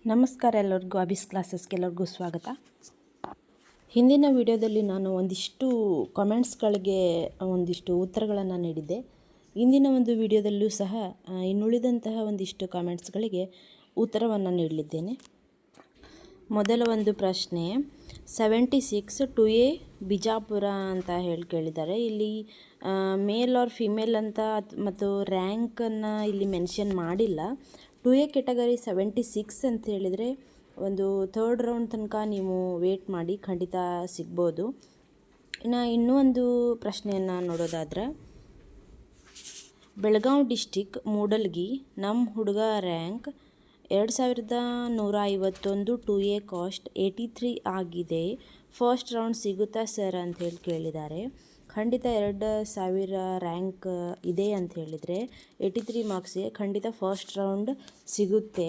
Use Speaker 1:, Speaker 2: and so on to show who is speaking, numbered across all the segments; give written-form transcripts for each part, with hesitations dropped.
Speaker 1: ನಮಸ್ಕಾರ ಎಲ್ಲರಿಗೂ ಅಬಿಸ್ ಕ್ಲಾಸಸ್ಗೆ ಎಲ್ಲರಿಗೂ ಸ್ವಾಗತ. ಹಿಂದಿನ ವಿಡಿಯೋದಲ್ಲಿ ನಾನು ಒಂದಿಷ್ಟು ಕಾಮೆಂಟ್ಸ್ಗಳಿಗೆ ಒಂದಿಷ್ಟು ಉತ್ತರಗಳನ್ನು ನೀಡಿದ್ದೆ. ಇಂದಿನ ಒಂದು ವಿಡಿಯೋದಲ್ಲೂ ಸಹ ಇನ್ನುಳಿದಂತಹ ಒಂದಿಷ್ಟು ಕಾಮೆಂಟ್ಸ್ಗಳಿಗೆ ಉತ್ತರವನ್ನು ನೀಡಲಿದ್ದೇನೆ. ಮೊದಲ ಒಂದು ಪ್ರಶ್ನೆ 76 2A ಬಿಜಾಪುರ ಅಂತ ಕೇಳಿದ್ದಾರೆ. ಇಲ್ಲಿ ಮೇಲ್ ಆರ್ ಫಿಮೇಲ್ ಅಂತ ಮತ್ತು ರ್ಯಾಂಕನ್ನು ಇಲ್ಲಿ ಮೆನ್ಷನ್ ಮಾಡಿಲ್ಲ. 2A ಕೆಟಗರಿ 76 ಅಂತ ಹೇಳಿದರೆ ಒಂದು ಥರ್ಡ್ ರೌಂಡ್ ತನಕ ನೀವು ವೇಟ್ ಮಾಡಿ, ಖಂಡಿತ ಸಿಗ್ಬೋದು. ಇನ್ನೂ ಒಂದು ಪ್ರಶ್ನೆಯನ್ನು ನೋಡೋದಾದ್ರೆ, ಬೆಳಗಾವಿ ಡಿಸ್ಟಿಕ್ ಮೂಡಲ್ಗಿ ನಮ್ಮ ಹುಡುಗ ರ್ಯಾಂಕ್ 2151 2A ಕಾಸ್ಟ್ 83 ಆಗಿದೆ, ಫಸ್ಟ್ ರೌಂಡ್ ಸಿಗುತ್ತಾ ಸರ್ ಅಂತ ಕೇಳಿದ್ದಾರೆ. ಖಂಡಿತ 2000 ರ್ಯಾಂಕ್ ಇದೆ ಅಂತ ಹೇಳಿದರೆ 83 ಮಾರ್ಕ್ಸ್ಗೆ ಖಂಡಿತ ಫಸ್ಟ್ ರೌಂಡ್ ಸಿಗುತ್ತೆ.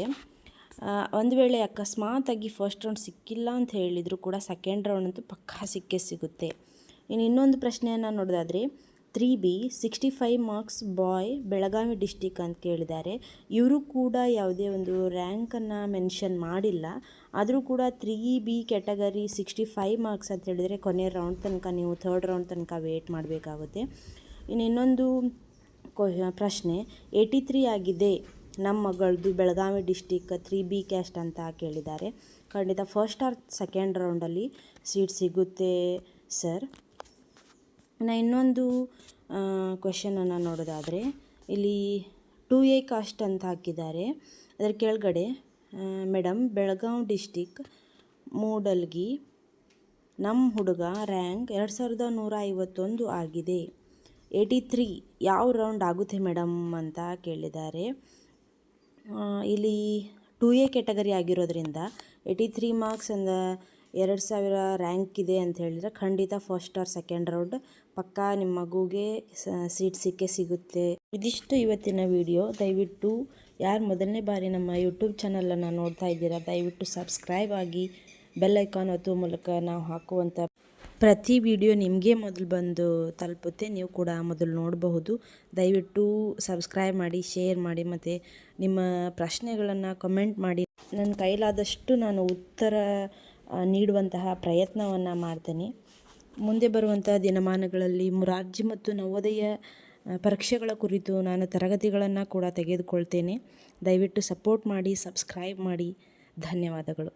Speaker 1: ಒಂದು ವೇಳೆ ಅಕಸ್ಮಾತಾಗಿ ಫಸ್ಟ್ ರೌಂಡ್ ಸಿಕ್ಕಿಲ್ಲ ಅಂತ ಹೇಳಿದರೂ ಕೂಡ ಸೆಕೆಂಡ್ ರೌಂಡ್ ಅಂತೂ ಪಕ್ಕಾ ಸಿಕ್ಕೇ ಸಿಗುತ್ತೆ. ಇನ್ನೊಂದು ಪ್ರಶ್ನೆಯನ್ನು ನೋಡೋದಾದರೆ 3B 65 ಮಾರ್ಕ್ಸ್ ಬಾಯ್ ಬೆಳಗಾವಿ ಡಿಸ್ಟಿಕ್ ಅಂತ ಕೇಳಿದ್ದಾರೆ. ಇವರು ಕೂಡ ಯಾವುದೇ ಒಂದು ರ್ಯಾಂಕನ್ನು ಮೆನ್ಷನ್ ಮಾಡಿಲ್ಲ. ಆದರೂ ಕೂಡ 3B ಕ್ಯಾಟಗರಿ 65 ಮಾರ್ಕ್ಸ್ ಅಂತ ಹೇಳಿದರೆ ಕೊನೆಯ ರೌಂಡ್ ತನಕ ನೀವು ಥರ್ಡ್ ರೌಂಡ್ ತನಕ ವೇಟ್ ಮಾಡಬೇಕಾಗುತ್ತೆ. ಇನ್ನೊಂದು ಪ್ರಶ್ನೆ 83 ಆಗಿದೆ ನಮ್ಮ ಮಗಳದು ಬೆಳಗಾವಿ ಡಿಸ್ಟಿಕ್ 3B ಕ್ಯಾಸ್ಟ್ ಅಂತ ಕೇಳಿದ್ದಾರೆ. ಖಂಡಿತ ಫಸ್ಟ್ ಆರ್ ಸೆಕೆಂಡ್ ರೌಂಡಲ್ಲಿ ಸೀಟ್ ಸಿಗುತ್ತೆ ಸರ್. ಇನ್ನೊಂದು ಕ್ವೆಶನನ್ನು ನೋಡೋದಾದರೆ, ಇಲ್ಲಿ 2A ಕಾಸ್ಟ್ ಅಂತ ಹಾಕಿದ್ದಾರೆ. ಅದರ ಕೆಳಗಡೆ ಮೇಡಮ್ ಬೆಳಗಾವಿ ಡಿಸ್ಟಿಕ್ ಮೂಡಲ್ಗಿ ನಮ್ಮ ಹುಡುಗ ರ್ಯಾಂಕ್ 2151 ಆಗಿದೆ, 83 ಯಾವ ರೌಂಡ್ ಆಗುತ್ತೆ ಮೇಡಮ್ ಅಂತ ಕೇಳಿದ್ದಾರೆ. ಇಲ್ಲಿ 2A ಕ್ಯಾಟಗರಿ ಆಗಿರೋದ್ರಿಂದ 83 ಮಾರ್ಕ್ಸ್ ಅಂದ 2000 ರ್ಯಾಂಕ್ ಇದೆ ಅಂತ ಹೇಳಿದರೆ ಖಂಡಿತ ಫಸ್ಟ್ ಆರ್ ಸೆಕೆಂಡ್ ರೌಂಡ್ ಪಕ್ಕಾ ನಿಮ್ಮ ಮಗುಗೆ ಸೀಟ್ ಸಿಕ್ಕೇ ಸಿಗುತ್ತೆ. ಇದಿಷ್ಟು ಇವತ್ತಿನ ವಿಡಿಯೋ. ದಯವಿಟ್ಟು ಯಾರು ಮೊದಲನೇ ಬಾರಿ ನಮ್ಮ ಯೂಟ್ಯೂಬ್ ಚಾನಲನ್ನು ನೋಡ್ತಾ ಇದ್ದೀರಾ, ದಯವಿಟ್ಟು ಸಬ್ಸ್ಕ್ರೈಬ್ ಆಗಿ ಬೆಲ್ ಐಕಾನ್ ಒತ್ತುವ ಮೂಲಕ ನಾವು ಹಾಕುವಂಥ ಪ್ರತಿ ವಿಡಿಯೋ ನಿಮಗೆ ಮೊದಲು ಬಂದು ತಲುಪುತ್ತೆ. ನೀವು ಕೂಡ ಮೊದಲು ನೋಡಬಹುದು. ದಯವಿಟ್ಟು ಸಬ್ಸ್ಕ್ರೈಬ್ ಮಾಡಿ, ಶೇರ್ ಮಾಡಿ ಮತ್ತು ನಿಮ್ಮ ಪ್ರಶ್ನೆಗಳನ್ನು ಕಮೆಂಟ್ ಮಾಡಿ. ನನ್ನ ಕೈಲಾದಷ್ಟು ನಾನು ಉತ್ತರ ನೀಡುವಂತಹ ಪ್ರಯತ್ನವನ್ನು ಮಾಡ್ತೇನೆ. ಮುಂದೆ ಬರುವಂಥ ದಿನಮಾನಗಳಲ್ಲಿ ಮೊರಾರ್ಜಿ ಮತ್ತು ನವೋದಯ ಪರೀಕ್ಷೆಗಳ ಕುರಿತು ನಾನು ತರಗತಿಗಳನ್ನು ಕೂಡ ತೆಗೆದುಕೊಳ್ತೇನೆ. ದಯವಿಟ್ಟು ಸಪೋರ್ಟ್ ಮಾಡಿ, ಸಬ್ಸ್ಕ್ರೈಬ್ ಮಾಡಿ. ಧನ್ಯವಾದಗಳು.